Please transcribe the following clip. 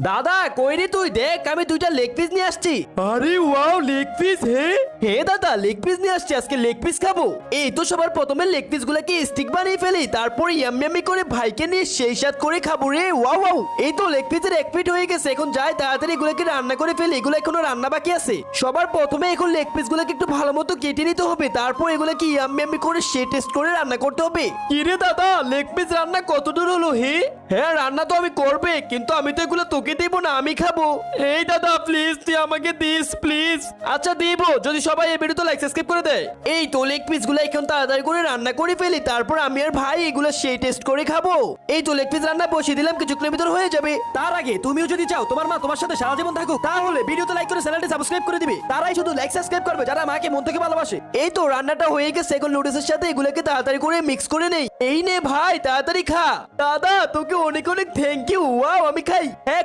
দাদা কই রে তুই? দেখ আমি দুইটা লেগ পিস নিয়ে আসছি। আরে ওয়াও, লেগ পিস! হে দাদা, লেগ পিস নিয়ে আসছি, আজকে লেগ পিস খাবো। এই তো সবার প্রথমে লেগ পিস গুলাকে স্টিক বানিয়ে ফেলি, তারপর ইয়ামি করে ভাইকে নিয়ে সেই সাথ করে খাবো রে। ওয়াও ওয়াও, এই তো লেগ পিসের 1 ফিট হয়ে গেছে। এখন যাই তাড়াতাড়ি এগুলোকে রান্না করে ফেলি, এগুলো এখনো রান্না বাকি আছে। সবার প্রথমে এখন লেগ পিস গুলোকে একটু ভালো মতো কেটে নিতে হবে, তারপর এগুলোকে ইয়ামি করে সে টেস্ট করে রান্না করতে হবে। কি রে দাদা, লেগ পিস রান্না কত দূর হলো? হ্যাঁ রান্না তো আমি করবে, কিন্তু আমি তো এগুলো তোকে দেবো না, আমি খাবো। এই দাদা প্লিজ, তুই আমাকে দিস প্লিজ। আচ্ছা দিব, যদি সবাই এই ভিডিওতে লাইক সাবস্ক্রাইব করে দেয়। এই তো লেগ পিস গুলো এখন তাড়াতাড়ি করে রান্না করে ফেলি, তারপর আমি আর ভাই এগুলো সেই টেস্ট করে খাবো। এই তো লেগ পিস রান্না বসিয়ে দিলাম, কিছুক্ষণের ভিতর হয়ে যাবে। তার আগে তুমিও যদি চাও তোমার মা তোমার সাথে সারা জীবন থাকুক, তাহলে ভিডিওতে লাইক করে চ্যানেলটি সাবস্ক্রাইব করে দিবে। তারাই শুধু লাইক সাবস্ক্রাইব করবে যারা মাকে মন থেকে ভালোবাসে। এই তো রান্নাটা হয়ে গেছে, এখন নুডলসের সাথে এগুলোকে তাড়াতাড়ি করে মিক্স করে নেই। এই নে ভাই তাড়াতাড়ি খা। দাদা তোকে অনেক অনেক থ্যাংক ইউ। ওয়াও, আমি খাই। হ্যাঁ